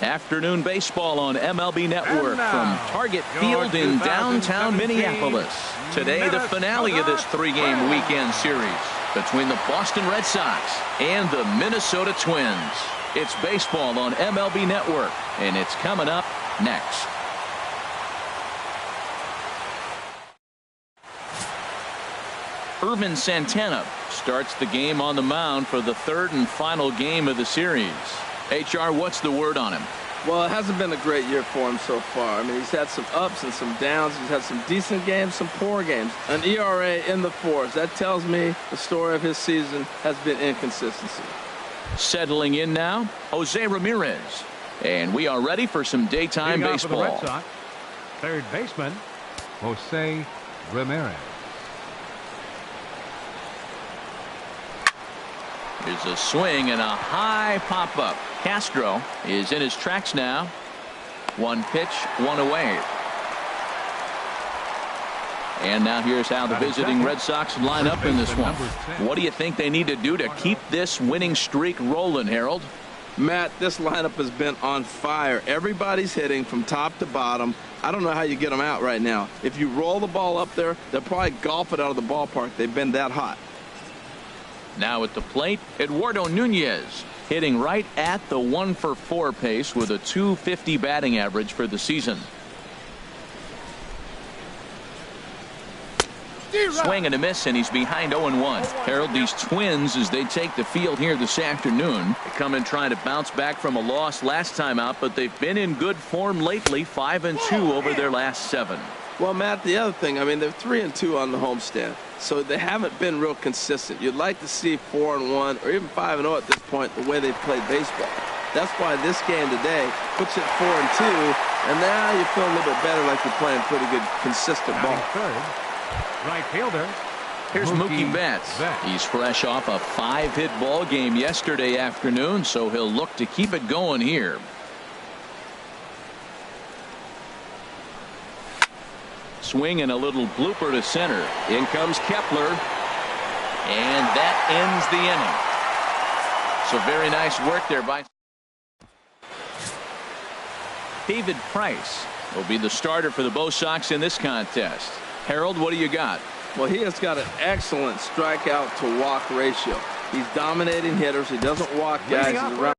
Afternoon baseball on MLB Network from Target Field in downtown Minneapolis. Today, the finale of this three-game weekend series between the Boston Red Sox and the Minnesota Twins. It's baseball on MLB Network, and it's coming up next. Irvin Santana starts the game on the mound for the third and final game of the series. HR, what's the word on him? Well, it hasn't been a great year for him so far. I mean, he's had some ups and some downs. He's had some decent games, some poor games. An ERA in the fours. That tells me the story of his season has been inconsistency. Settling in now, Jose Ramirez. And we are ready for some daytime baseball. For the Red Sox, third baseman, Jose Ramirez. Here's a swing and a high pop-up. Castro is in his tracks now. One pitch, one away. And now here's how the visiting Red Sox line up in this one. What do you think they need to do to keep this winning streak rolling, Harold? Matt, this lineup has been on fire. Everybody's hitting from top to bottom. I don't know how you get them out right now. If you roll the ball up there, they'll probably golf it out of the ballpark. They've been that hot. Now at the plate, Eduardo Nunez hitting right at the 1-for-4 pace with a .250 batting average for the season. Swing and a miss, and he's behind 0-1. Harold, these Twins, as they take the field here this afternoon, they come in trying to bounce back from a loss last time out, but they've been in good form lately, 5-2 over their last 7. Well, Matt, the other thing, I mean, they're 3-2 on the homestand, so they haven't been real consistent. You'd like to see 4-1 or even 5-0 at this point, the way they've played baseball. That's why this game today puts it 4-2, and now you feel a little bit better, like you're playing pretty good, consistent ball. Third, right fielder. Here's Mookie Betts. He's fresh off a 5-hit ball game yesterday afternoon, so he'll look to keep it going here. Swing and a little blooper to center. In comes Kepler, and that ends the inning. So very nice work there by David Price. Will be the starter for the Bo Sox in this contest. Harold, what do you got? Well, he has got an excellent strikeout to walk ratio. He's dominating hitters. He doesn't walk guys. He's around.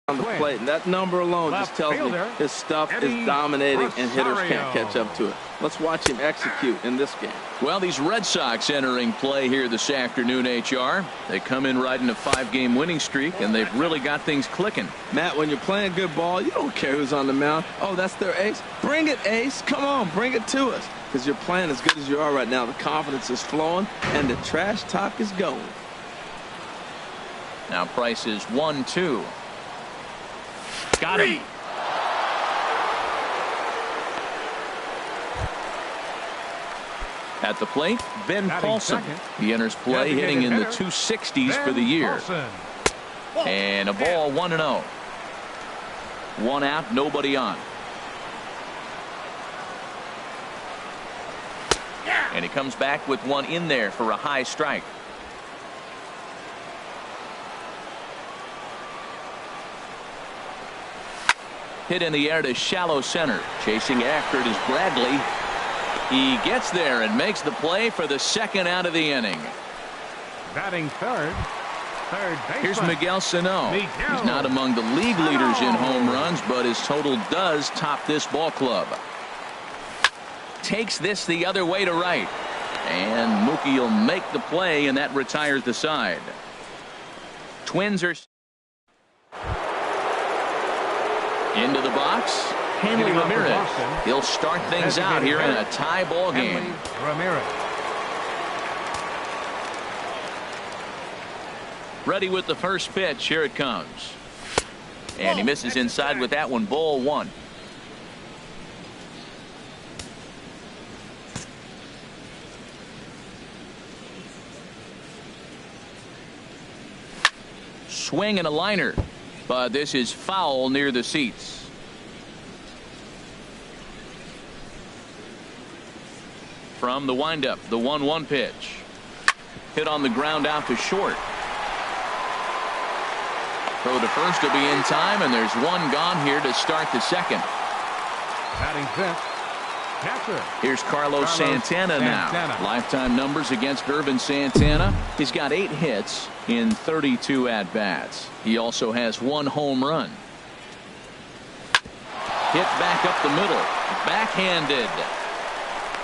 On the plate, and that number alone just tells me his stuff is dominating and hitters can't catch up to it. Let's watch him execute in this game. Well, these Red Sox entering play here this afternoon, HR. They come in riding a 5-game winning streak, and they've really got things clicking. Matt, when you're playing good ball, you don't care who's on the mound. Oh, that's their ace. Bring it, ace. Come on, bring it to us. Because you're playing as good as you are right now. The confidence is flowing, and the trash talk is going. Now Price is 1-2. Got him. At the plate, Ben Paulson. He enters play hitting in the 260s for the year. And a ball, 1-0. One out, nobody on. And he comes back with one in there for a high strike. Hit in the air to shallow center. Chasing after it is Bradley. He gets there and makes the play for the second out of the inning. Batting third baseman. Here's Miguel Sano. He's not among the league leaders in home runs, but his total does top this ball club. Takes this the other way to right. And Mookie will make the play, and that retires the side. Twins are into the box. Hanley Ramirez. He'll start things out here in a tie ball game. Ready with the first pitch. Here it comes. And he misses inside with that one. Ball 1. Swing and a liner. But this is foul near the seats. from the windup. The 1-1 pitch. Hit on the ground out to short. Throw to first will be in time, and there's one gone here to start the second. Batting fifth, catcher. Here's Carlos Santana now. Lifetime numbers against Irvin Santana. He's got 8 hits in 32 at-bats. He also has 1 home run. Hit back up the middle. Backhanded.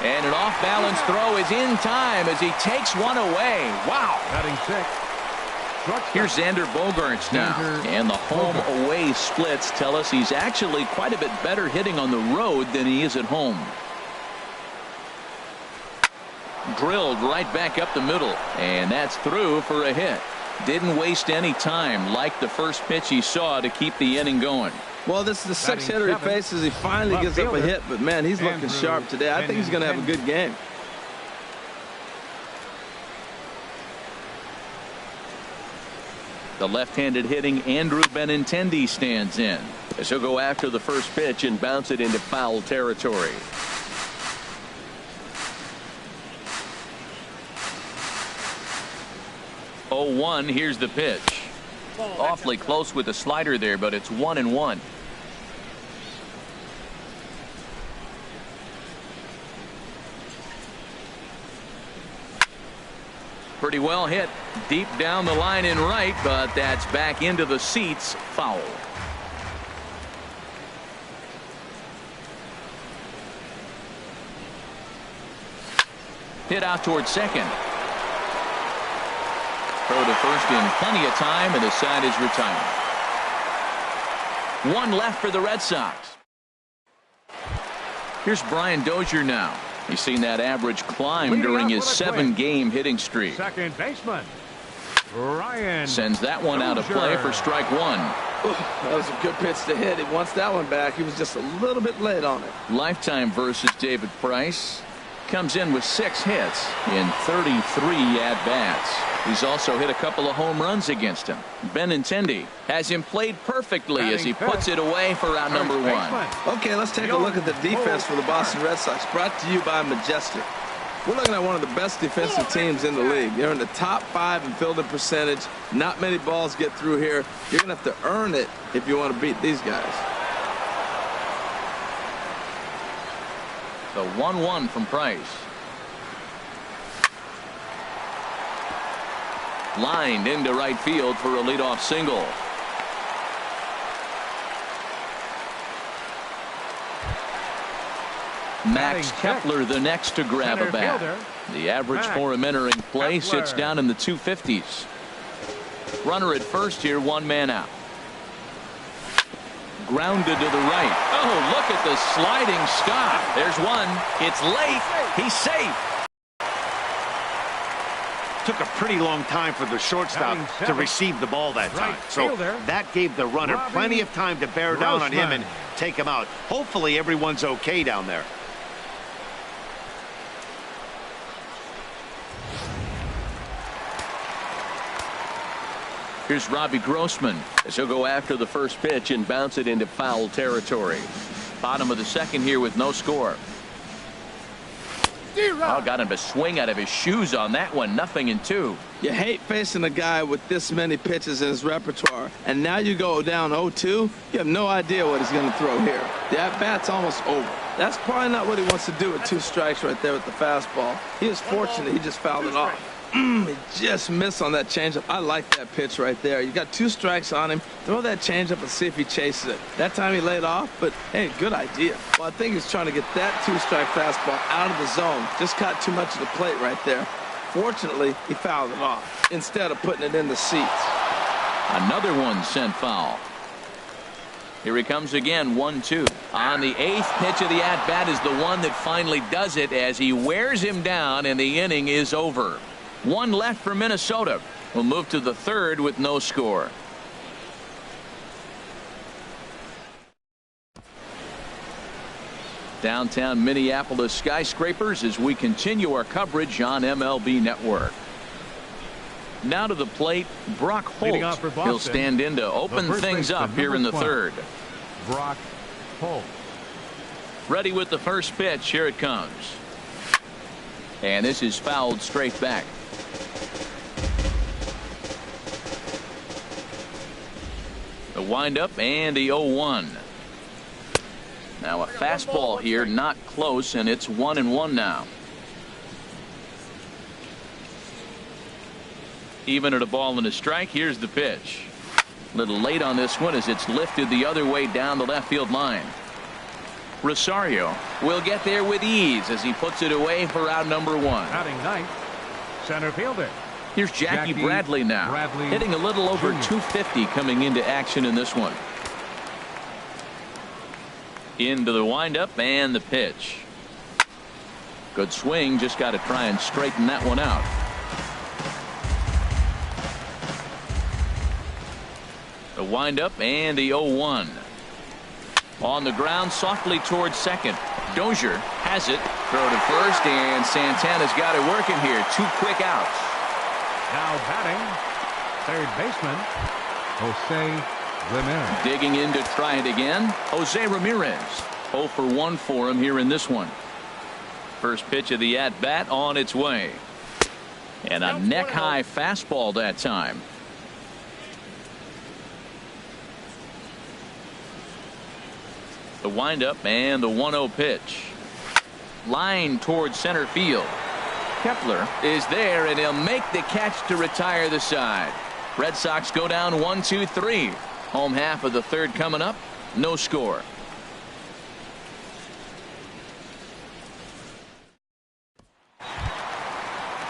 And an off-balance throw is in time as he takes one away. Wow. Batting sixth. Here's Xander Bogaerts now. And the home-away splits tell us he's actually quite a bit better hitting on the road than he is at home. Drilled right back up the middle. And that's through for a hit. Didn't waste any time like the first pitch he saw to keep the inning going. Well, this is the 6th hitter he faces. He finally gives up a hit, but man, he's looking sharp today. I think he's going to have a good game. The left-handed hitting Andrew Benintendi stands in as he'll go after the first pitch and bounce it into foul territory. Oh, 1. Here's the pitch. Awfully close with the slider there, but it's 1-1. Pretty well hit deep down the line in right, but that's back into the seats. Foul. Hit out towards second. Throw to first in plenty of time, and the side is retired. 1 left for the Red Sox. Here's Brian Dozier now. He's seen that average climb during his 7-game hitting streak. Second baseman, Ryan. Sends that one out of play for strike 1. That was a good pitch to hit. He wants that one back. He was just a little bit late on it. Lifetime versus David Price. Comes in with 6 hits in 33 at-bats. He's also hit a couple of home runs against him. Benintendi has him played perfectly as he puts it away for out number 1. Okay, let's take a look at the defense for the Boston Red Sox, brought to you by Majestic. We're looking at one of the best defensive teams in the league. They're in the top 5 in fielding percentage. Not many balls get through here. You're going to have to earn it if you want to beat these guys. The 1-1 from Price. Lined into right field for a leadoff single. Max Kepler the next to grab a bat. The average for him entering play sits down in the 250s. Runner at first here, 1 man out. Grounded to the right. Oh, look at the sliding stop. There's one. It's late. He's safe. Took a pretty long time for the shortstop to receive the ball that time. So that gave the runner plenty of time to bear down on him and take him out. Hopefully everyone's okay down there. Here's Robbie Grossman as he'll go after the first pitch and bounce it into foul territory. Bottom of the second here with no score. Oh, got him to swing out of his shoes on that one. 0-2. You hate facing a guy with this many pitches in his repertoire, and now you go down 0-2. You have no idea what he's going to throw here. The at-bat's almost over. That's probably not what he wants to do with 2 strikes right there with the fastball. He was fortunate he just fouled it off. He just missed on that changeup. I like that pitch right there. You got 2 strikes on him. Throw that changeup and see if he chases it. That time he laid off, but hey, good idea. Well, I think he's trying to get that 2-strike fastball out of the zone. Just caught too much of the plate right there. Fortunately, he fouled it off instead of putting it in the seats. Another one sent foul. Here he comes again, 1-2. On the 8th pitch of the at-bat is the one that finally does it as he wears him down and the inning is over. 1 left for Minnesota. We'll move to the 3rd with no score. Downtown Minneapolis skyscrapers as we continue our coverage on MLB Network. Now to the plate, Brock Holt. He'll stand in to open things up here in the 3rd. Brock Holt. Ready with the first pitch. Here it comes. And this is fouled straight back. The windup and the 0-1. Now a fastball here, not close, and it's 1-1 now. Even at a ball and a strike, here's the pitch. A little late on this one as it's lifted the other way down the left field line. Rosario will get there with ease as he puts it away for out number 1. Batting ninth, center fielder. Here's Jackie Bradley now, hitting a little over Jr. 250 coming into action in this one. Into the windup and the pitch. Good swing, just got to try and straighten that one out. The windup and the 0-1. On the ground softly towards second. Dozier has it. Throw to first, and Santana's got it working here. 2 quick outs. Now batting, third baseman, Jose Ramirez. Digging in to try it again. Jose Ramirez. 0 for 1 for him here in this one. First pitch of the at-bat on its way. And a neck-high fastball that time. The windup and the 1-0 pitch. Line towards center field. Kepler is there, and he'll make the catch to retire the side. Red Sox go down 1-2-3. Home half of the third coming up. No score.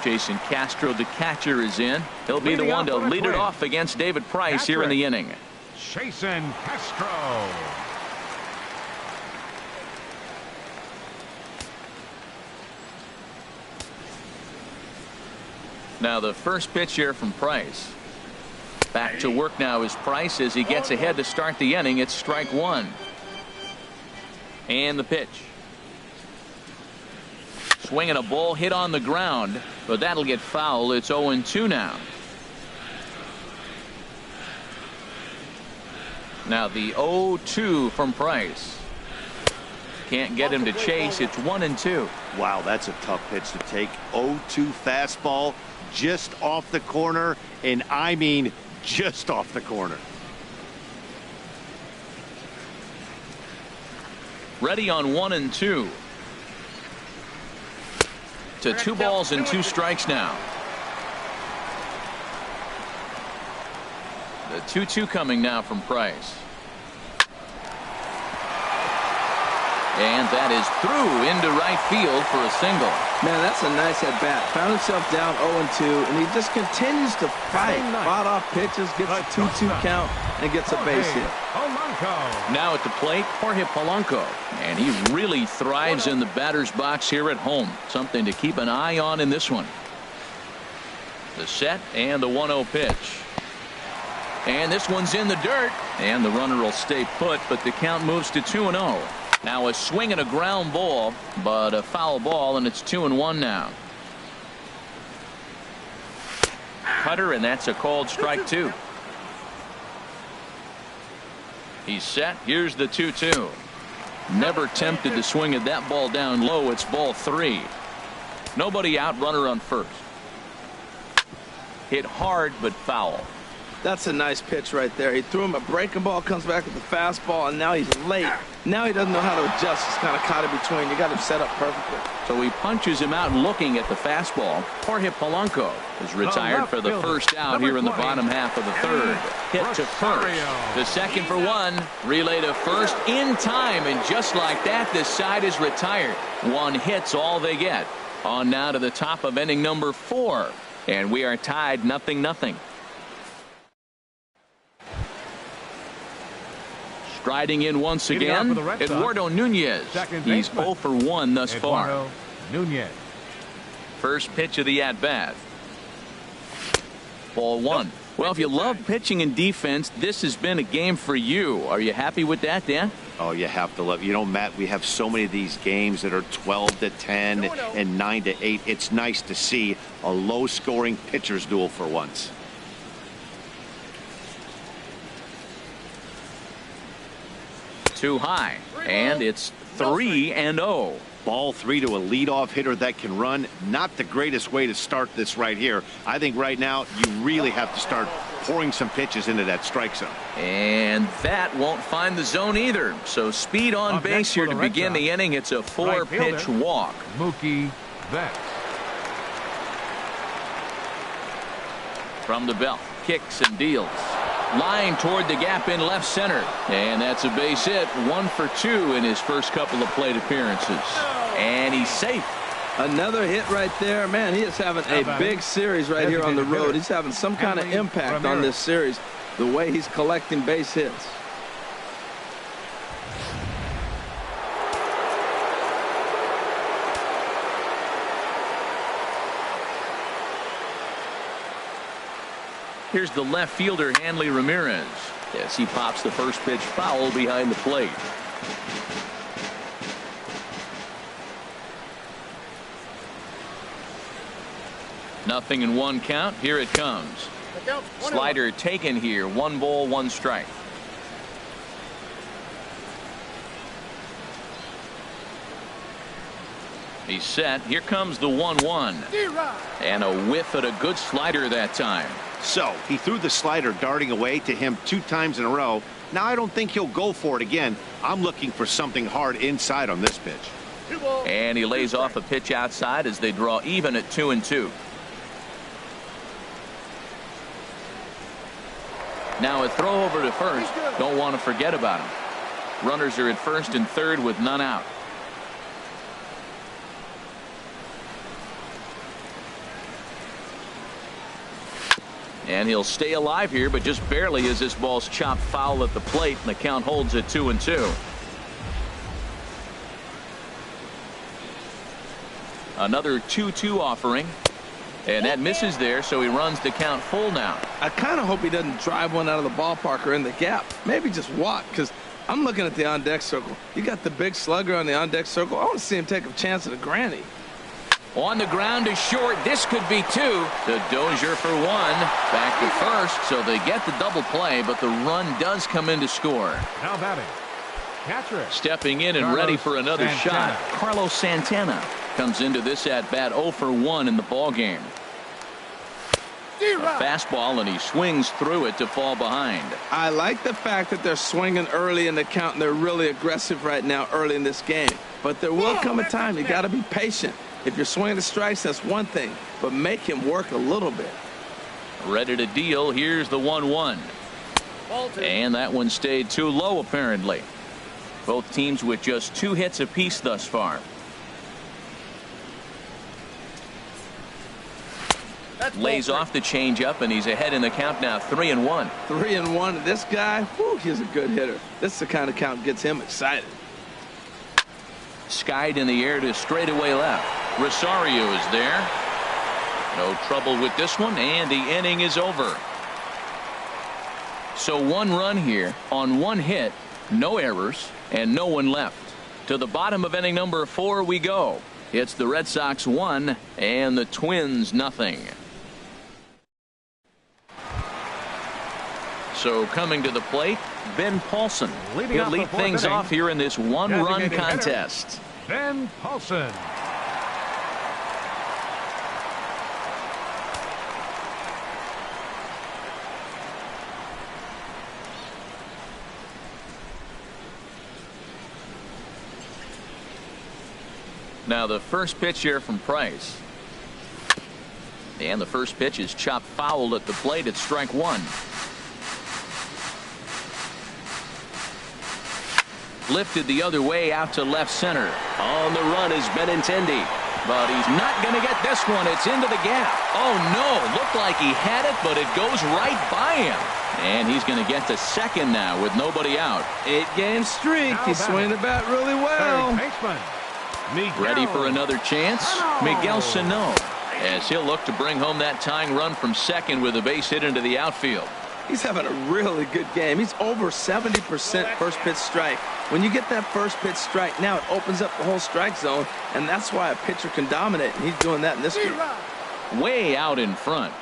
Jason Castro, the catcher, is in. He'll be the one to lead it off against David Price here in the inning. Jason Castro. Now the first pitch here from Price. Back to work now is Price as he gets ahead to start the inning. It's strike 1. And the pitch. Swinging a ball hit on the ground, but that'll get foul. It's 0-2 now. Now the 0-2 from Price. Can't get him to chase. It's 1-2. Wow, that's a tough pitch to take. 0-2 fastball just off the corner, and I mean just off the corner. Ready on 1-2. To 2 balls and 2 strikes now. The 2-2 coming now from Price. And that is through into right field for a single. Man, that's a nice at bat. Found himself down 0-2, and he just continues to fight. Fought off pitches, gets a 2-2 count, and gets a base hit. Now at the plate, Jorge Polanco, and he really thrives in the batter's box here at home. Something to keep an eye on in this one. The set and the 1-0 pitch. And this one's in the dirt, and the runner will stay put, but the count moves to 2-0. Now a swing and a ground ball, but a foul ball, and it's 2-1 now. Cutter, and that's a called strike 2. He's set. Here's the 2-2. Never tempted to swing at that ball down low. It's ball 3. Nobody out, runner on first. Hit hard but foul. That's a nice pitch right there. He threw him a breaking ball, comes back with the fastball, and now he's late. Now he doesn't know how to adjust. He's kind of caught in between. You got him set up perfectly. So he punches him out looking at the fastball. Jorge Polanco is retired for the first out here in the bottom half of the third. Hit to first. The second for 1. Relay to first in time, and just like that, this side is retired. 1 hit's all they get. On now to the top of inning number 4. And we are tied 0-0. Striding in once again, Eduardo Nunez. He's 0 for 1 thus far. Nunez. First pitch of the at-bat. Ball 1. Well, if you love pitching and defense, this has been a game for you. Are you happy with that, Dan? Oh, you have to love. You know, Matt, we have so many of these games that are 12-10 and 9-8. It's nice to see a low-scoring pitcher's duel for once. Too high, and it's 3-0. Ball 3 to a leadoff hitter that can run. Not the greatest way to start this right here. I think right now you really have to start pouring some pitches into that strike zone. And that won't find the zone either. So speed on base here to begin the inning. It's a 4-pitch walk. Mookie Betts. From the belt, kicks and deals. Line toward the gap in left center. And that's a base hit. 1 for 2 in his first couple of plate appearances. And he's safe. Another hit right there. Man, he is having a big series right here on the road. He's having some kind of impact on this series, the way he's collecting base hits. Here's the left fielder, Hanley Ramirez, as he pops the first pitch foul behind the plate. Nothing in 1 count. Here it comes. Slider taken here. 1 ball, 1 strike. He's set. Here comes the 1-1. And a whiff at a good slider that time. So he threw the slider darting away to him 2 times in a row. Now I don't think he'll go for it again. I'm looking for something hard inside on this pitch. And he lays off a pitch outside as they draw even at 2-2. Now a throw over to first. Don't want to forget about him. Runners are at first and third with none out. And he'll stay alive here, but just barely as this ball's chopped foul at the plate, and the count holds at 2-2. Another 2-2 offering. And that misses there, so he runs the count full now. I kind of hope he doesn't drive one out of the ballpark or in the gap. Maybe just walk, because I'm looking at the on-deck circle. You got the big slugger on the on-deck circle. I want to see him take a chance at a granny. On the ground is short. This could be 2. The Dozier for 1. Back to first, so they get the double play, but the run does come in to score. Now batting, catcher. Stepping in and ready for another shot. Carlos Santana comes into this at bat 0 for 1 in the ball game. A fastball, and he swings through it to fall behind. I like the fact that they're swinging early in the count, and they're really aggressive right now early in this game. But there will come a time you got to be patient. If you're swinging the strikes, that's one thing, but make him work a little bit. Ready to deal. Here's the 1-1. And that one stayed too low, apparently. Both teams with just 2 hits apiece thus far. Lays off the changeup, and he's ahead in the count now, 3-1. 3-1. This guy, whew, he's a good hitter. This is the kind of count gets him excited. Skied in the air to straightaway left. Rosario is there. No trouble with this one, and the inning is over. So 1 run here on 1 hit, no errors, and no one left. To the bottom of inning number 4 we go. It's the Red Sox 1 and the Twins nothing. So coming to the plate, Ben Paulson. He'll lead things off here in this 1-run contest. Ben Paulson. Now the first pitch here from Price. And the first pitch is chopped foul at the plate at strike 1. Lifted the other way out to left center. On the run is Benintendi. But he's not going to get this one. It's into the gap. Oh, no. Looked like he had it, but it goes right by him. And he's going to get to second now with nobody out. 8-game streak. He's swinging the bat really well. Ready for another chance? Miguel Sano, as he'll look to bring home that tying run from second with a base hit into the outfield. He's having a really good game. He's over 70% first pitch strike. When you get that first pitch strike, now it opens up the whole strike zone, and that's why a pitcher can dominate, and he's doing that in this game. Way out in front.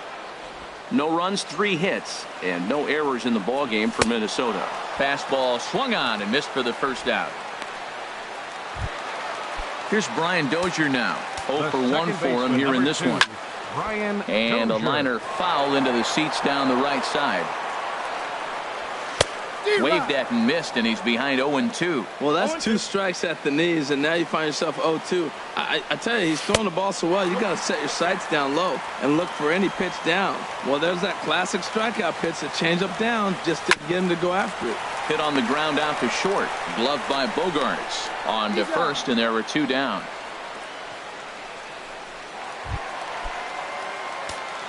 No runs, 3 hits, and no errors in the ballgame for Minnesota. Fastball swung on and missed for the first out. Here's Brian Dozier now. 0 for 1 for him here in this one. And a liner foul into the seats down the right side. Waved at and missed, and he's behind 0-2. Well, that's 2 strikes at the knees, and now you find yourself 0-2. I tell you, he's throwing the ball so well, you got to set your sights down low and look for any pitch down. Well, there's that classic strikeout pitch, the changeup down, just to get him to go after it. Hit on the ground out to short. Gloved by Bogaerts. On to first, and there were 2 down.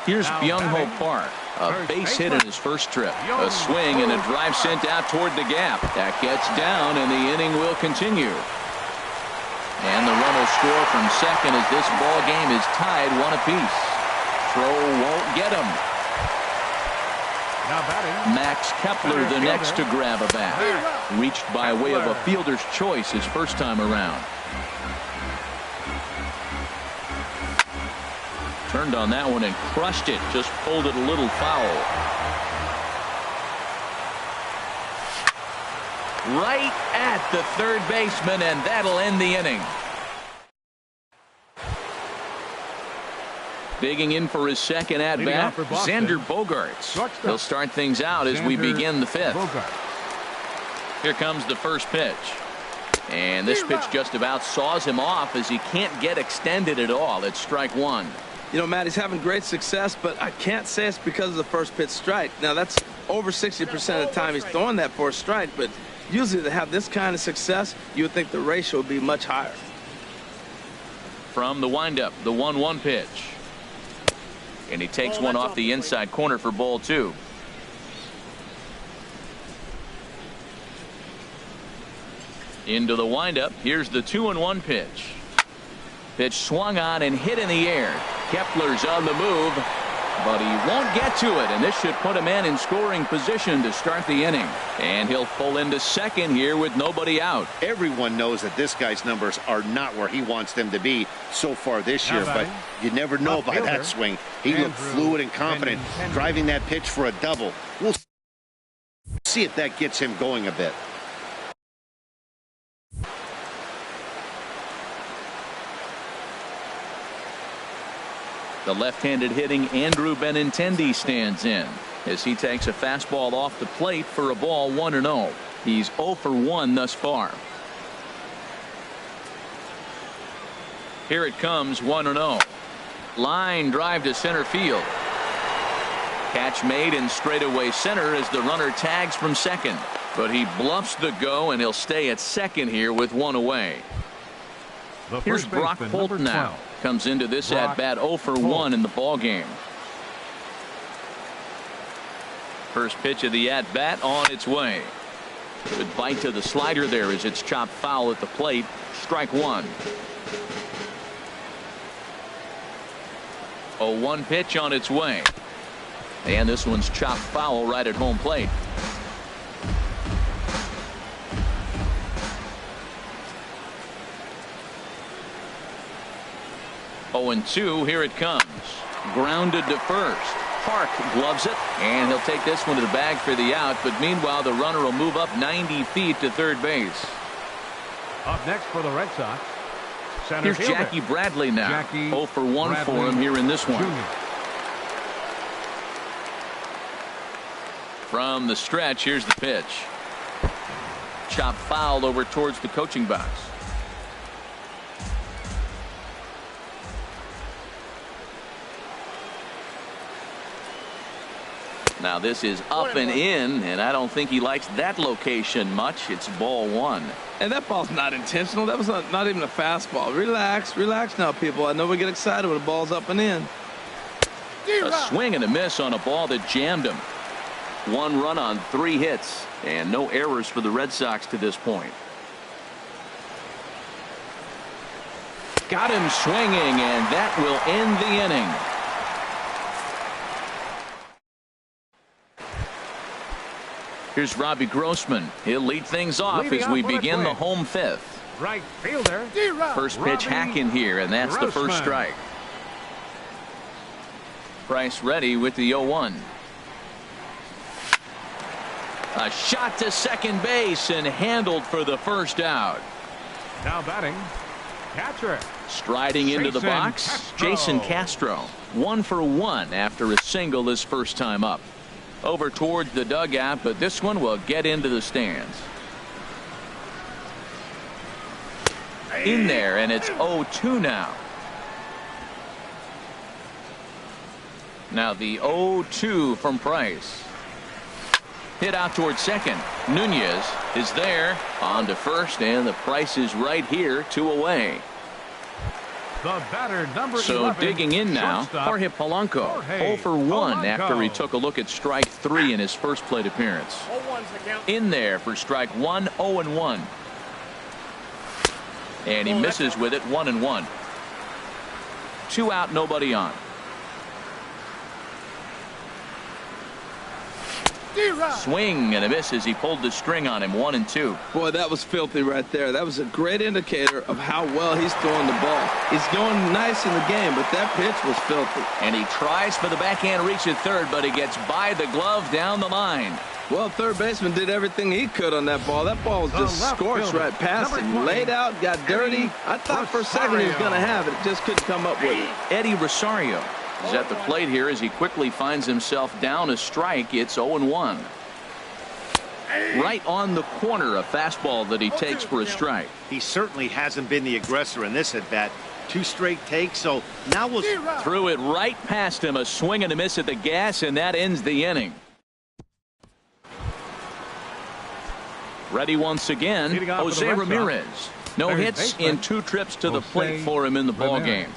Here's Byung-Ho Park. A base hit in his first trip. A swing and a drive sent out toward the gap. That gets down, and the inning will continue. And the run will score from second as this ball game is tied 1 apiece. Throw won't get him. Max Kepler the next to grab a bat. Reached by way of a fielder's choice his first time around. Turned on that one and crushed it. Just pulled it a little foul. Right at the third baseman, and that'll end the inning. Digging in for his second at-bat, Xander Bogaerts. He'll start things out as we begin the 5th. Here comes the first pitch. And this pitch just about saws him off as he can't get extended at all. It's strike 1. You know, Matt, he's having great success, but I can't say it's because of the first pitch strike. Now, that's over 60% of the time he's throwing that for a strike, but usually to have this kind of success, you would think the ratio would be much higher. From the windup, the 1-1 pitch. And he takes one off the inside corner for ball 2. Into the windup. Here's the 2-1 pitch. Pitch swung on and hit in the air. Kepler's on the move, but he won't get to it, and this should put a man in scoring position to start the inning. And he'll pull into second here with nobody out. Everyone knows that this guy's numbers are not where he wants them to be so far this year, but you never know by that swing. He looked fluid and confident, driving that pitch for a double. We'll see if that gets him going a bit. The left-handed hitting Andrew Benintendi stands in as he takes a fastball off the plate for a ball 1-0. He's 0 for 1 thus far. Here it comes, 1-0. Line drive to center field. Catch made in straightaway center as the runner tags from second. But he bluffs the go, and he'll stay at second here with 1 away. Here's Brock Holt now. Comes into this at-bat 0 for 1 in the ballgame. First pitch of the at-bat on its way. Good bite to the slider there as it's chopped foul at the plate. Strike 1. 0-1 pitch on its way. And this one's chopped foul right at home plate. And 2, here it comes. Grounded to first. Park gloves it, and he'll take this one to the bag for the out, but meanwhile the runner will move up 90 feet to third base. Up next for the Red Sox, here's Jackie Bradley now. 0 for 1 for him here in this one. From the stretch, here's the pitch. Chopped foul over towards the coaching box. Now this is up and in, and I don't think he likes that location much. It's ball 1. And that ball's not intentional. That was not even a fastball. Relax now, people. I know we get excited when the ball's up and in. A swing and a miss on a ball that jammed him. 1 run on 3 hits, and no errors for the Red Sox to this point. Got him swinging, and that will end the inning. Here's Robbie Grossman. He'll lead things off as we begin the home 5th. Right fielder. First pitch hack in here, and that's the first strike. Price ready with the 0-1. A shot to second base and handled for the first out. Now batting, catcher. Striding into the box, Jason Castro. 1 for 1 after a single his first time up. Over towards the dugout, but this one will get into the stands. In there, and it's 0-2 now. Now the 0-2 from Price. Hit out towards second. Nunez is there. On to first, and the Price is right here, 2 away. The batter, number so 11, digging in now, Jorge Polanco. 0 for 1 after he took a look at strike 3 in his first plate appearance. In there for strike 1, 0-1. And he misses with it, 1-1. 2 out, nobody on. Swing and a miss as he pulled the string on him, 1-2. Boy, that was filthy right there. That was a great indicator of how well he's throwing the ball. He's going nice in the game, but that pitch was filthy. And he tries for the backhand reach at third, but he gets by the glove down the line. Well, third baseman did everything he could on that ball. That ball was just scorched right past him. Laid out, got dirty. I thought for a second he was going to have it. Just couldn't come up with it. Eddie Rosario is at the plate here as he quickly finds himself down a strike. It's 0-1. Right on the corner, a fastball that he takes for a strike. He certainly hasn't been the aggressor in this at bat. 2 straight takes, so now we'll threw it right past him. A swing and a miss at the gas, and that ends the inning. Ready once again, Jose Ramirez. No hits in 2 trips to the plate for him in the ball game.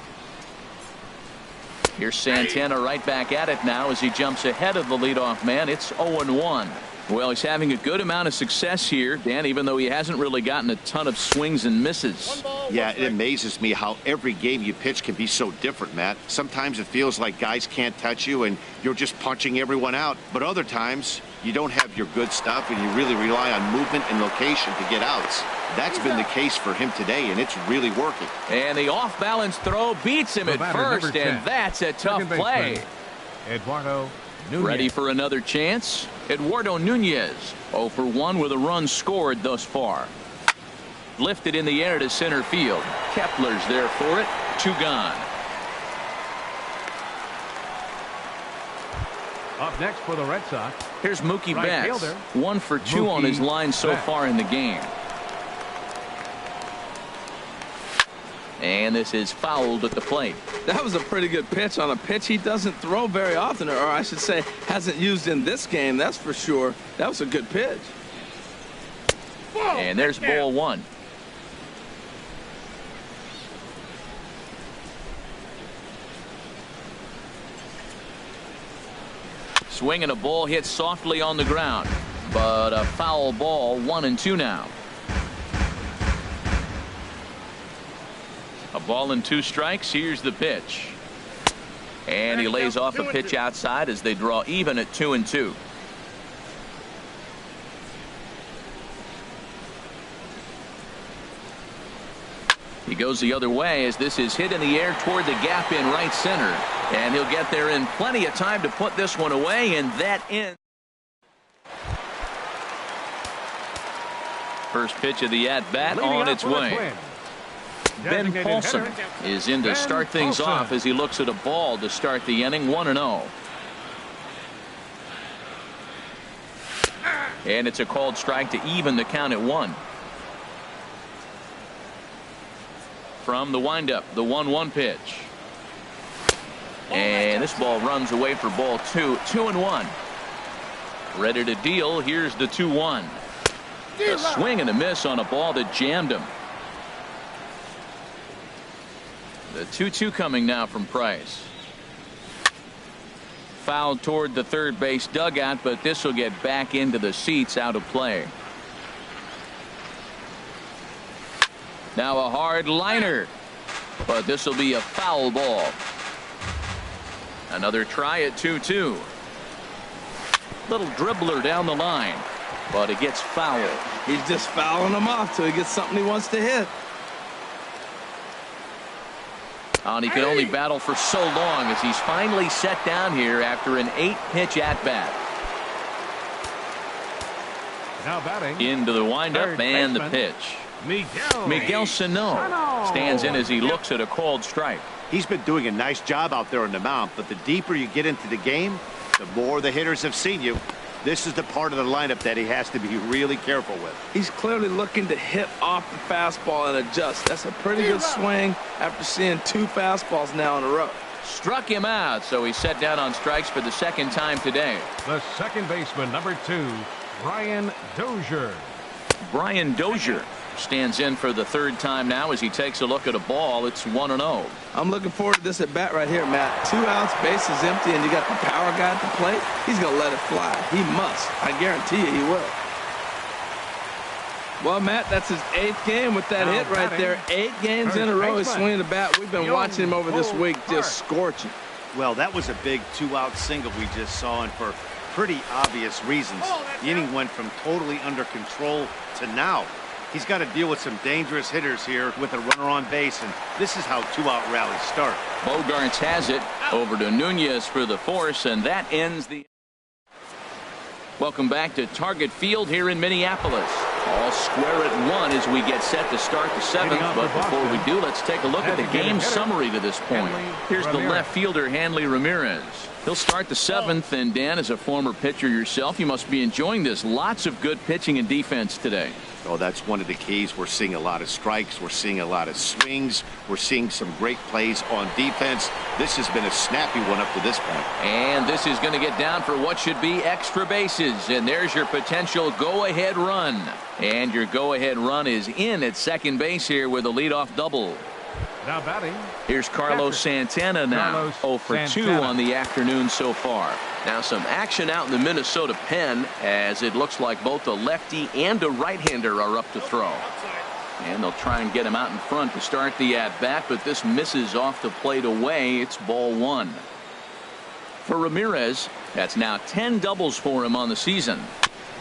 Here's Santana right back at it now as he jumps ahead of the leadoff man. It's 0-1. Well, he's having a good amount of success here, Dan, even though he hasn't really gotten a ton of swings and misses. Yeah, it amazes me how every game you pitch can be so different, Matt. Sometimes it feels like guys can't touch you and you're just punching everyone out. But other times you don't have your good stuff and you really rely on movement and location to get outs. That's been the case for him today, and it's really working. And the off-balance throw beats him at first, and that's a tough play. Eduardo Nunez. Ready for another chance? Eduardo Nunez, 0 for 1 with a run scored thus far. Lifted in the air to center field. Kepler's there for it. 2 gone. Up next for the Red Sox. Here's Mookie Right Betts. fielder, 1 for 2 on his line so far in the game. And this is fouled at the plate. That was a pretty good pitch on a pitch he doesn't throw very often, or I should say hasn't used in this game, that's for sure. That was a good pitch. And there's ball 1. Swing and a ball hit softly on the ground, but a foul ball. 1-2 now. A ball and 2 strikes. Here's the pitch. And he lays off a pitch outside as they draw even at 2-2. He goes the other way as this is hit in the air toward the gap in right center. And he'll get there in plenty of time to put this one away, and that ends. First pitch of the at-bat on its way. Ben Paulson is in to start things off as he looks at a ball to start the inning. 1-0. And it's a called strike to even the count at 1. From the windup, the 1-1 pitch. And this ball runs away for ball 2. 2-1. Ready to deal. Here's the 2-1. A swing and a miss on a ball that jammed him. The 2-2 coming now from Price. Fouled toward the third base dugout, but this will get back into the seats, out of play. Now a hard liner, but this will be a foul ball. Another try at 2-2. Little dribbler down the line, but it gets fouled. He's just fouling him off till he gets something he wants to hit. And he can only battle for so long as he's finally set down here after an 8-pitch at-bat. Now batting. Into the windup and the pitch. Miguel Sano stands in as he looks at a called strike. He's been doing a nice job out there on the mound, but the deeper you get into the game, the more the hitters have seen you. This is the part of the lineup that he has to be really careful with. He's clearly looking to hit off the fastball and adjust. That's a pretty good swing after seeing 2 fastballs now in a row. Struck him out, so he's set down on strikes for the second time today. The second baseman, number 2, Brian Dozier. Brian Dozier stands in for the 3rd time now as he takes a look at a ball. It's 1-0. I'm looking forward to this at bat right here, Matt. 2 outs, base is empty, and you got the power guy at the plate. He's going to let it fly. He must. I guarantee you he will. Well, Matt, that's his 8th game with that hit right there. 8 games in a row he's swinging the bat. We've been watching him over this week just scorching. Well, that was a big 2-out single we just saw, and for pretty obvious reasons. The inning went from totally under control to now. He's got to deal with some dangerous hitters here with a runner on base, and this is how 2-out rallies start. Bogarts has it over to Nunez for the force, and that ends the. Welcome back to Target Field here in Minneapolis. All square at 1 as we get set to start the 7th. But before we do, let's take a look at the game summary to this point. Here's the left fielder, Hanley Ramirez. He'll start the 7th, and Dan, as a former pitcher yourself, you must be enjoying this. Lots of good pitching and defense today. Oh, that's one of the keys. We're seeing a lot of strikes. We're seeing a lot of swings. We're seeing some great plays on defense. This has been a snappy one up to this point. And this is going to get down for what should be extra bases. And there's your potential go-ahead run. And your go-ahead run is in at second base here with a leadoff double. Now batting. Here's Carlos Santana now. 0 for 2 on the afternoon so far. Now some action out in the Minnesota pen as it looks like both a lefty and a right-hander are up to throw. And they'll try and get him out in front to start the at-bat, but this misses off the plate away. It's ball 1. For Ramirez, that's now 10 doubles for him on the season.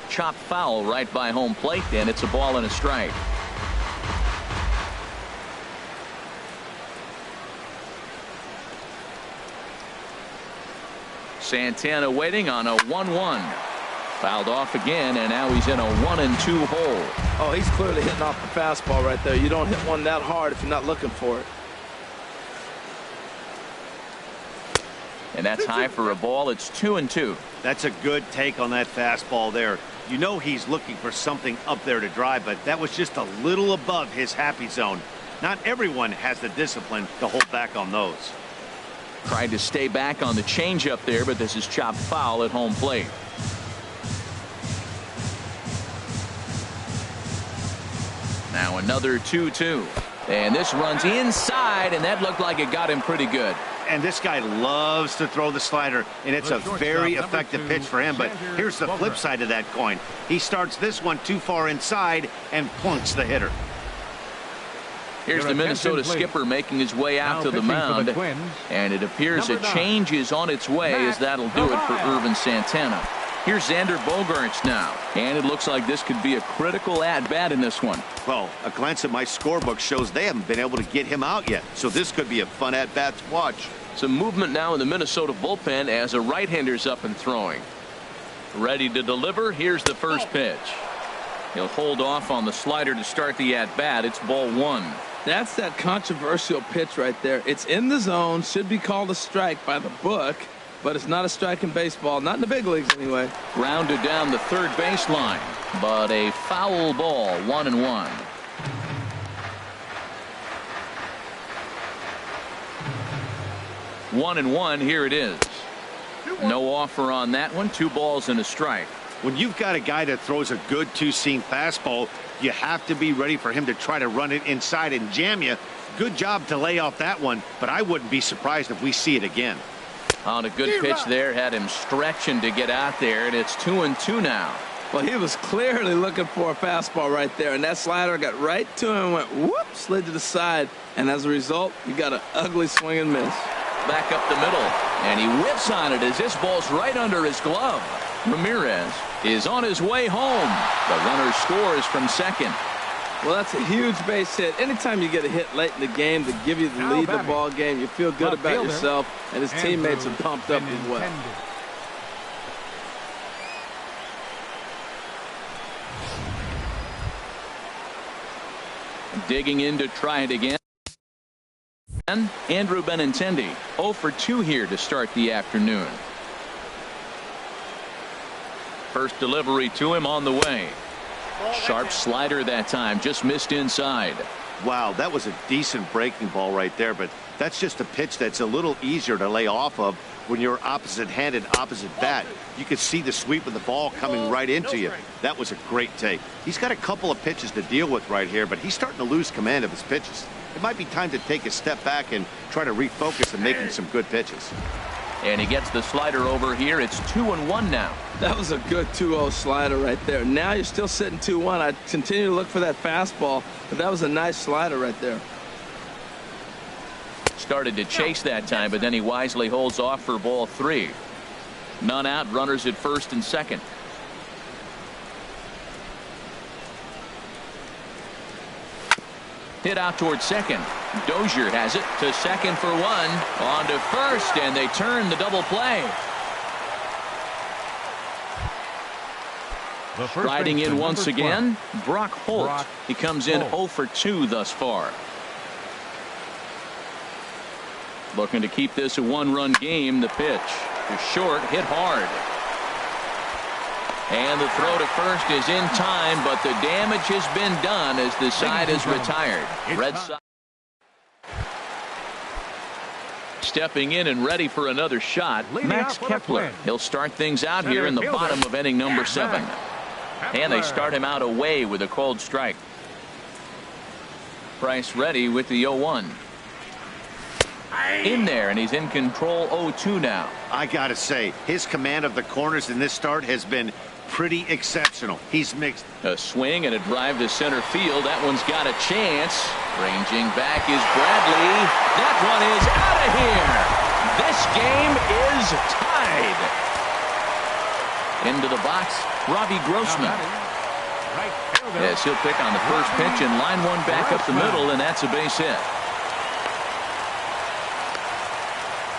Chopped foul right by home plate, and it's a ball and a strike. Santana waiting on a 1-1. Fouled off again, and now he's in a 1-2 hole. Oh, he's clearly hitting off the fastball right there. You don't hit one that hard if you're not looking for it. And that's high for a ball. It's 2-2. That's a good take on that fastball there. You know he's looking for something up there to drive, but that was just a little above his happy zone. Not everyone has the discipline to hold back on those. Tried to stay back on the changeup there, but this is chopped foul at home plate. Now another 2-2. And this runs inside, and that looked like it got him pretty good. And this guy loves to throw the slider, and it's a very effective pitch for him. But here's the flip side of that coin. He starts this one too far inside and plunks the hitter. Here's the Minnesota skipper making his way out to the mound, and it appears a change is on its way as that'll do it for Irvin Santana. Here's Xander Bogaerts now, and it looks like this could be a critical at-bat in this one. Well, a glance at my scorebook shows they haven't been able to get him out yet, so this could be a fun at-bat to watch. Some movement now in the Minnesota bullpen as a right-hander's up and throwing. Ready to deliver. Here's the first pitch. He'll hold off on the slider to start the at-bat. It's ball 1. That's that controversial pitch right there. It's in the zone, should be called a strike by the book, but it's not a strike in baseball, not in the big leagues anyway. Grounded down the third baseline, but a foul ball, 1-1. One and one, here it is. No offer on that one. 2 balls and a strike. When you've got a guy that throws a good two-seam fastball, you have to be ready for him to try to run it inside and jam you. Good job to lay off that one, but I wouldn't be surprised if we see it again. On a good pitch there, had him stretching to get out there, and it's 2-2 now. Well, he was clearly looking for a fastball right there, and that slider got right to him and went whoop, slid to the side, and as a result, you got an ugly swing and miss. Back up the middle, and he whips on it as this ball's right under his glove. Ramirez is on his way home. The runner scores from second. Well, that's a huge base hit. Anytime you get a hit late in the game to give you the lead in the ball game, you feel good about yourself, and his teammates are pumped up as well. Digging in to try it again. Andrew Benintendi, 0 for 2 here to start the afternoon. First delivery to him on the way. Sharp slider that time, just missed inside. Wow, that was a decent breaking ball right there, but that's just a pitch that's a little easier to lay off of when you're opposite-handed, opposite bat. You could see the sweep of the ball coming right into you. That was a great take. He's got a couple of pitches to deal with right here, but he's starting to lose command of his pitches. It might be time to take a step back and try to refocus on making some good pitches. And he gets the slider over here. It's 2-1 now. That was a good 2-0 slider right there. Now you're still sitting 2-1. I continue to look for that fastball, but that was a nice slider right there. Started to chase that time, but then he wisely holds off for ball 3. None out, runners at first and second. Hit out towards second. Dozier has it to second for 1. On to first, and they turn the double play. Riding in once again, Brock Holt. He comes in 0 for 2 thus far. Looking to keep this a 1-run game. The pitch is short, hit hard. And the throw to first is in time, but the damage has been done as the side is retired. Red Sox stepping in and ready for another shot. Max Kepler. He'll start things out here in the bottom of inning number 7. And they start him out away with a cold strike. Price ready with the 0-1. In there, and he's in control. 0-2 now. I gotta say, his command of the corners in this start has been pretty exceptional. He's mixed. A swing and a drive to center field. That one's got a chance. Ranging back is Bradley. That one is out of here. This game is tied. Into the box, Robbie Grossman. Yes, he'll pick on the first pitch and line one back up the middle, and that's a base hit.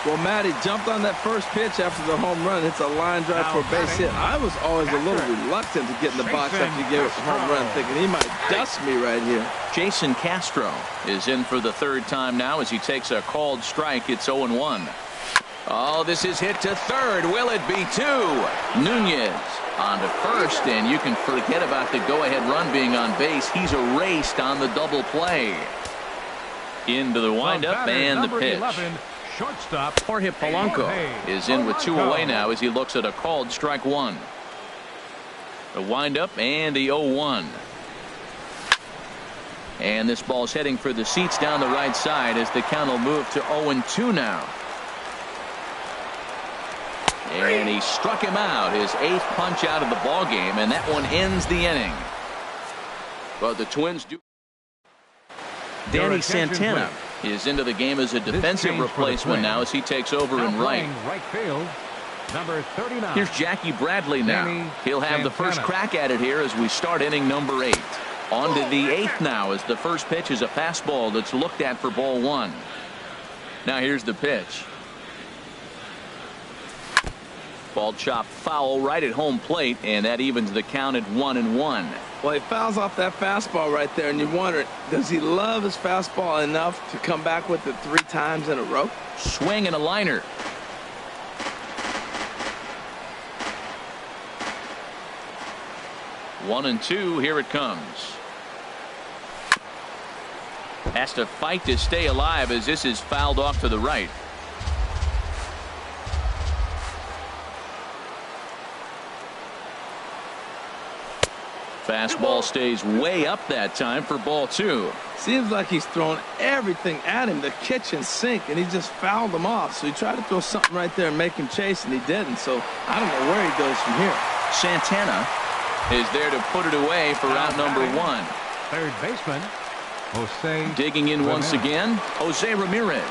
Well, Matty jumped on that first pitch after the home run. It's a line drive for a base hit. I was always a little reluctant to get in the box after you gave it the home run, thinking he might dust me right here. Jason Castro is in for the 3rd time now as he takes a called strike. It's 0-1. Oh, this is hit to third. Will it be 2? Nunez on to first, and you can forget about the go-ahead run being on base. He's erased on the double play. Into the windup and the pitch. Shortstop Jorge Polanco is in with 2 away now as he looks at a called strike 1. The windup and the 0-1. And this ball's heading for the seats down the right side as the count will move to 0-2 now. And he struck him out, his 8th punch out of the ball game, and that one ends the inning. But the Twins do. Danny Santana is into the game as a defensive replacement now as he takes over in right. Field, number 39. Here's Jackie Bradley now. He'll have the first crack at it here as we start inning number 8. On to the 8th now as the first pitch is a fastball that's looked at for ball 1. Now here's the pitch. Ball chopped foul right at home plate, and that evens the count at 1-1. Well, he fouls off that fastball right there, and you wonder, does he love his fastball enough to come back with it 3 times in a row? Swing and a liner. One and 2, here it comes. Has to fight to stay alive as this is fouled off to the right. Fastball stays way up that time for ball 2. Seems like he's thrown everything at him, the kitchen sink, and he just fouled him off. So he tried to throw something right there and make him chase, and he didn't. So I don't know where he goes from here. Santana is there to put it away for out number 1. Third baseman, Jose. Digging in once again, Jose Ramirez.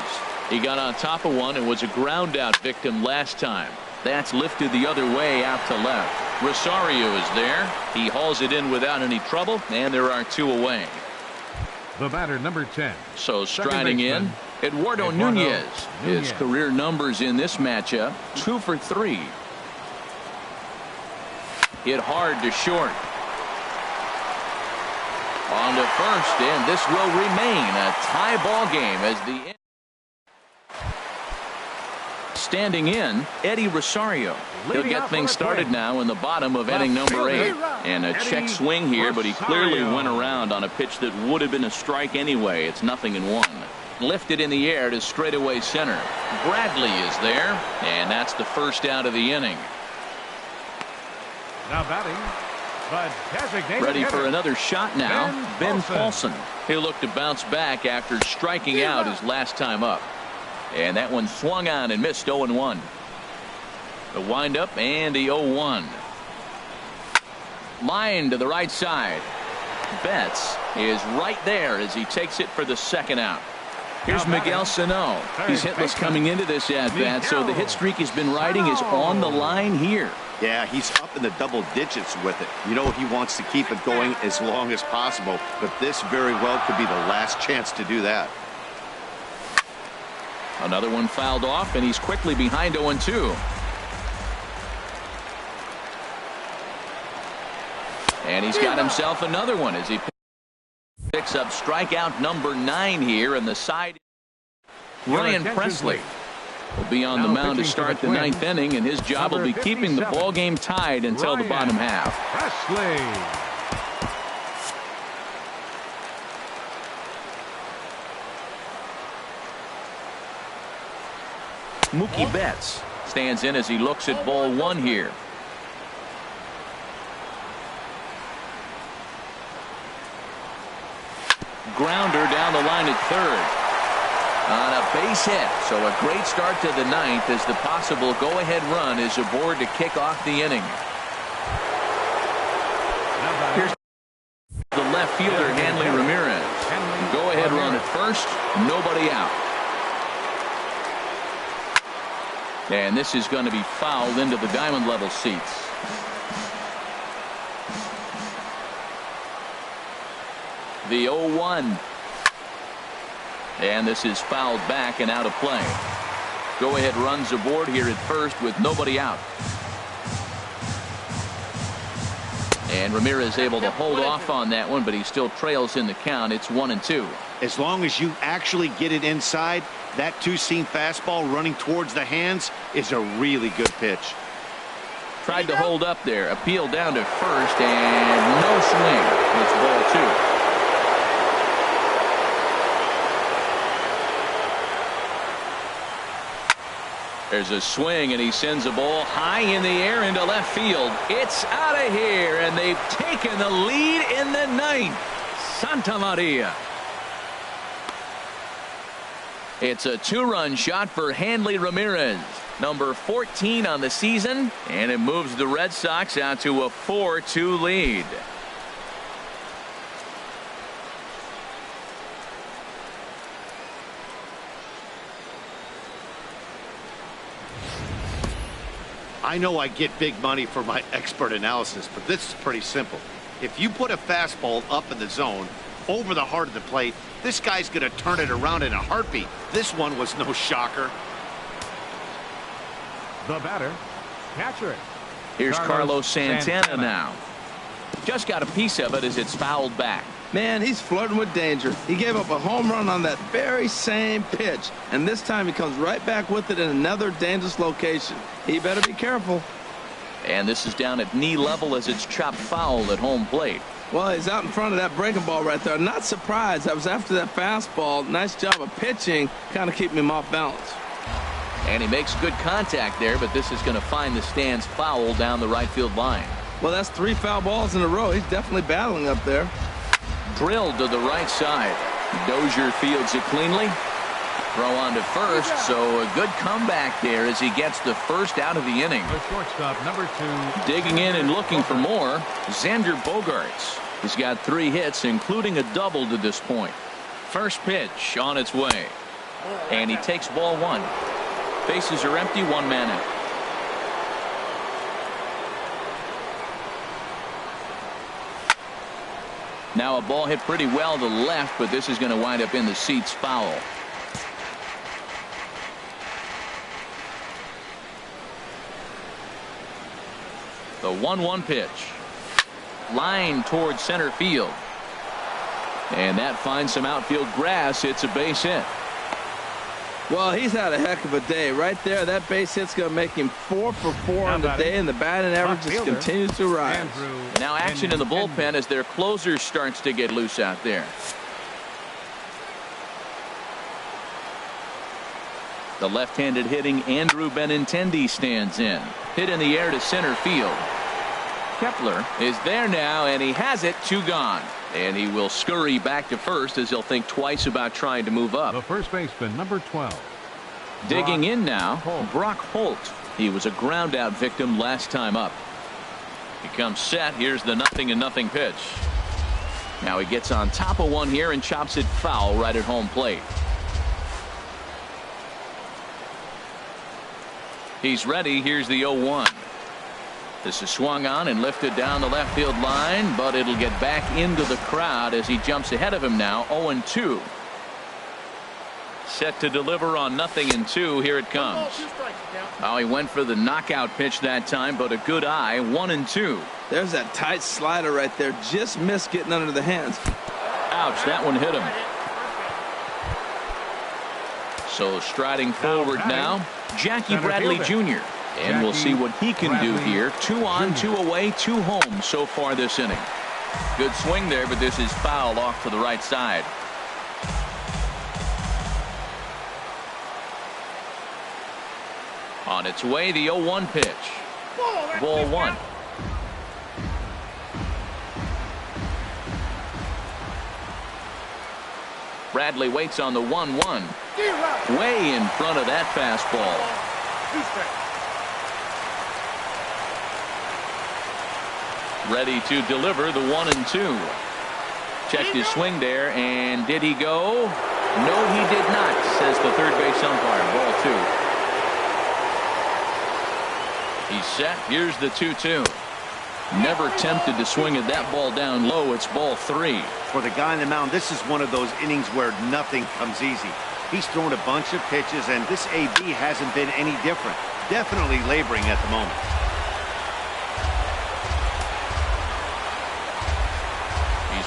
He got on top of one and was a ground out victim last time. That's lifted the other way out to left. Rosario is there. He hauls it in without any trouble, and there are 2 away. The batter, number 10. So striding in, Eduardo Nunez. His career numbers in this matchup, 2 for 3. Hit hard to short. On to first, and this will remain a tie ball game as the standing in, Eddie Rosario. He'll get things started now in the bottom of inning number 8. And a check swing here, but he clearly went around on a pitch that would have been a strike anyway. It's 0-1. Lifted in the air to straightaway center. Bradley is there, and that's the first out of the inning. Now batting, but designated ready for hitter. another shot now. Ben Paulson. He'll look to bounce back after striking out his last time up. And that one swung on and missed. 0-1. The windup and the 0-1. Line to the right side. Betts is right there as he takes it for the second out. Here's Miguel Sano. He's hitless coming into this at-bat, so the hit streak he's been riding is on the line here. Yeah, he's up in the double digits with it. You know he wants to keep it going as long as possible, but this very well could be the last chance to do that. Another one fouled off, and he's quickly behind 0-2. And he's got himself another one as he picks up strikeout number 9 here in the side. Ryan Presley will be on the mound to start the 9th inning, and his job will be keeping the ball game tied until the bottom half. Presley. Mookie Betts stands in as he looks at ball 1 here. Grounder down the line at third. On a base hit, so a great start to the 9th as the possible go-ahead run is aboard to kick off the inning. Here's the left fielder, Hanley Ramirez. Go-ahead run at first, nobody out. And this is going to be fouled into the diamond level seats. The 0-1. And this is fouled back and out of play. Go ahead runs aboard here at first with nobody out. And Ramirez able to hold off on that one, but he still trails in the count. It's 1-2. As long as you actually get it inside, that two-seam fastball running towards the hands is a really good pitch. Tried to hold up there. Appeal down to first, and no swing. It's ball 2. There's a swing, and he sends a ball high in the air into left field. It's out of here, and they've taken the lead in the 9th. Santa Maria. It's a 2-run shot for Hanley Ramirez, number 14 on the season, and it moves the Red Sox out to a 4-2 lead. I know I get big money for my expert analysis, but this is pretty simple. If you put a fastball up in the zone over the heart of the plate, this guy's going to turn it around in a heartbeat. This one was no shocker. The batter, catcher. Here's Carlos Santana now. Just got a piece of it as it's fouled back. Man, he's flirting with danger. He gave up a home run on that very same pitch, and this time he comes right back with it in another dangerous location. He better be careful. And this is down at knee level as it's chopped foul at home plate. Well, he's out in front of that breaking ball right there. Not surprised. I was after that fastball. Nice job of pitching, kind of keeping him off balance. And he makes good contact there, but this is going to find the stands foul down the right field line. Well, that's 3 foul balls in a row. He's definitely battling up there. Drilled to the right side. Dozier fields it cleanly. Throw on to first, so a good comeback there as he gets the first out of the inning. The shortstop, number 2. Digging in and looking for more, Xander Bogaerts. He's got 3 hits, including a double to this point. First pitch on its way. And he takes ball 1. Bases are empty, 1 man out. Now a ball hit pretty well to the left, but this is going to wind up in the seats foul. The 1-1 pitch. Line towards center field. And that finds some outfield grass. It's a base hit. Well, he's had a heck of a day. Right there, that base hit's going to make him 4 for 4 on the day, and the batting average just continues to rise. Now action in the bullpen as their closer starts to get loose out there. The left-handed hitting Andrew Benintendi stands in. Hit in the air to center field. Kepler is there now, and he has it. 2 gone. And he will scurry back to first as he'll think twice about trying to move up. The first baseman, number 12. Digging in now, Brock Holt. He was a ground out victim last time up. He comes set. Here's the 0-0 pitch. Now he gets on top of one here and chops it foul right at home plate. He's ready. Here's the 0-1. This is swung on and lifted down the left field line, but it'll get back into the crowd as he jumps ahead of him now. 0-2. Set to deliver on 0-2. Here it comes. Oh, he went for the knockout pitch that time, but a good eye. 1-2. There's that tight slider right there. Just missed getting under the hands. Ouch, that one hit him. So striding forward now, Jackie Bradley Jr. And we'll see what he can do here. 2 on, 2 away, 2 home so far this inning. Good swing there, but this is foul off to the right side. On its way, the 0-1 pitch. Ball 1. Bradley waits on the 1-1. Way in front of that fastball. Ready to deliver the 1-2. Checked his swing there, and did he go? No, he did not, says the third base umpire. Ball 2. He's set. Here's the 2-2. Never tempted to swing at that ball down low. It's ball 3. For the guy on the mound, this is one of those innings where nothing comes easy. He's thrown a bunch of pitches, and this AB hasn't been any different. Definitely laboring at the moment.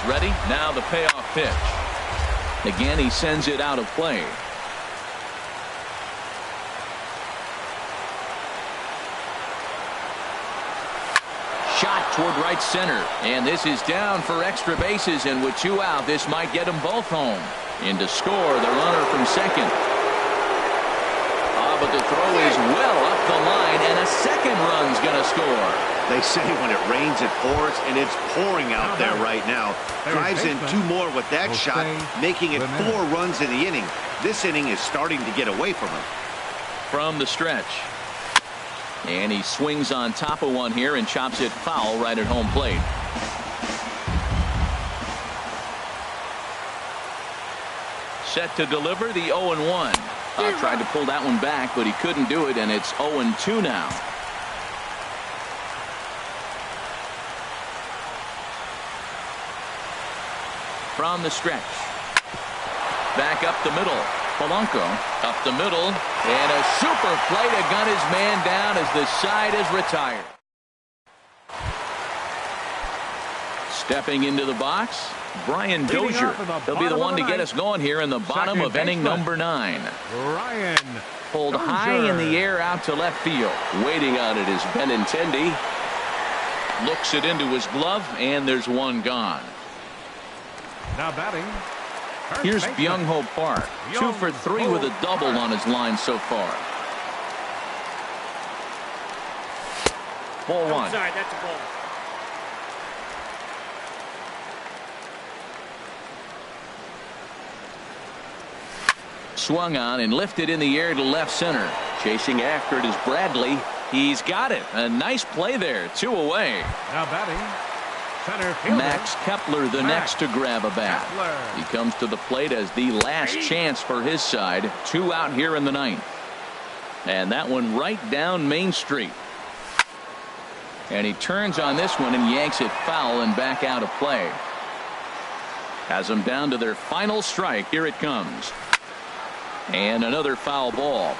Ready? Now the payoff pitch. Again, he sends it out of play. Shot toward right center. And this is down for extra bases, and with 2 out, this might get them both home. In to score, the runner from second. But the throw is well up the line, and a second run's going to score. They say when it rains, it pours, and it's pouring out there right now. Drives in 2 more with that shot, making it 4 runs in the inning. This inning is starting to get away from him. From the stretch. And he swings on top of one here and chops it foul right at home plate. Set to deliver the 0-1. Tried to pull that one back, but he couldn't do it, and it's 0-2 now. From the stretch. Back up the middle. Polanco up the middle, and a super play to gun his man down as the side is retired. Stepping into the box, Brian Dozier. He'll be the one to get us going here in the bottom of inning number 9. Brian Pulled high in the air out to left field. Waiting on it is Benintendi. Looks it into his glove, and there's one gone. Now batting. Here's Byung-Ho Park. 2 for 3 with a double on his line so far. Ball 1. Sorry, that's a ball. Swung on and lifted in the air to left center. Chasing after it is Bradley. He's got it. A nice play there. 2 away. Now batting. Center fielder. Max Kepler the next to grab a bat. He comes to the plate as the last chance for his side. 2 out here in the 9th. And that one right down Main Street. And he turns on this one and yanks it foul and back out of play. Has them down to their final strike. Here it comes. And another foul ball.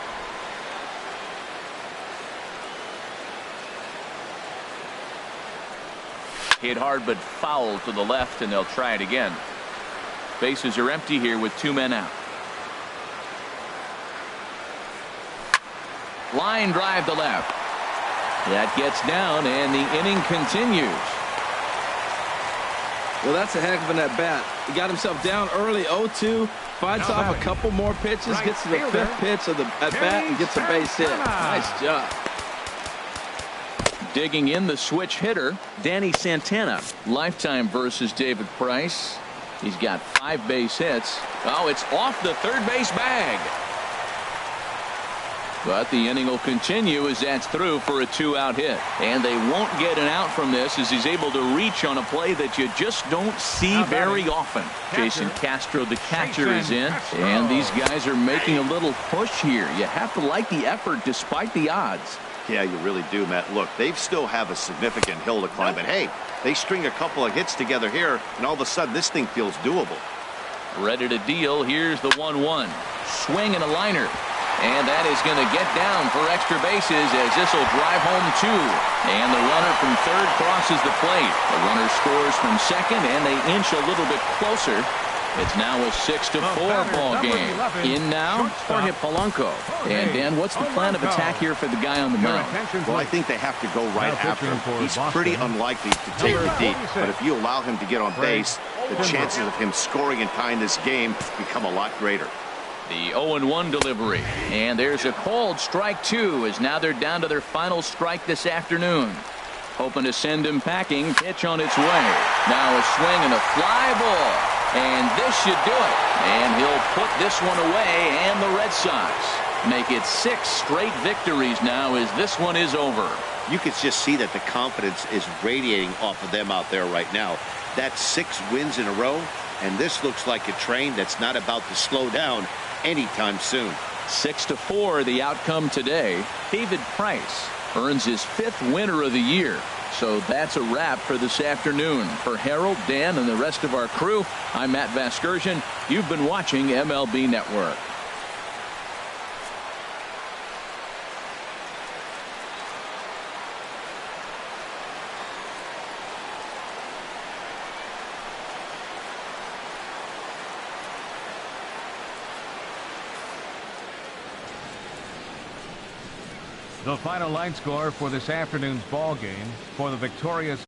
Hit hard but foul to the left, and they'll try it again. Bases are empty here with 2 men out. Line drive to left. That gets down, and the inning continues. Well, that's a heck of an at-bat. He got himself down early, 0-2, fights off a couple more pitches, gets to the 5th pitch of the at-bat, and gets a base hit. Nice job. Digging in, the switch hitter, Danny Santana. Lifetime versus David Price. He's got 5 base hits. Oh, it's off the third base bag. But the inning will continue as that's through for a 2-out hit. And they won't get an out from this as he's able to reach on a play that you just don't see very often. Jason Castro, the catcher, is in. And these guys are making a little push here. You have to like the effort despite the odds. Yeah, you really do, Matt. Look, they still have a significant hill to climb. But, hey, they string a couple of hits together here, and all of a sudden this thing feels doable. Ready to deal. Here's the 1-1. Swing and a liner. And that is going to get down for extra bases as this will drive home 2. And the runner from third crosses the plate. The runner scores from second, and they inch a little bit closer. It's now a 6-4 ball game. In now, Jorge Polanco. And Dan, what's the plan of attack here for the guy on the mound? Well, I think they have to go right after him. He's pretty unlikely to take the deep, but if you allow him to get on base, the chances of him scoring and tying this game become a lot greater. The 0-1 delivery. And there's a called strike 2 as now they're down to their final strike this afternoon. Hoping to send him packing. Pitch on its way. Now a swing and a fly ball. And this should do it. And he'll put this one away, and the Red Sox make it 6 straight victories now as this one is over. You could just see that the confidence is radiating off of them out there right now. That's 6 wins in a row, and this looks like a train that's not about to slow down anytime soon. 6-4 the outcome today. David Price earns his 5th winner of the year. So that's a wrap for this afternoon. For Harold, Dan, and the rest of our crew, I'm Matt Vasgersian. You've been watching MLB Network. The final line score for this afternoon's ball game for the victorious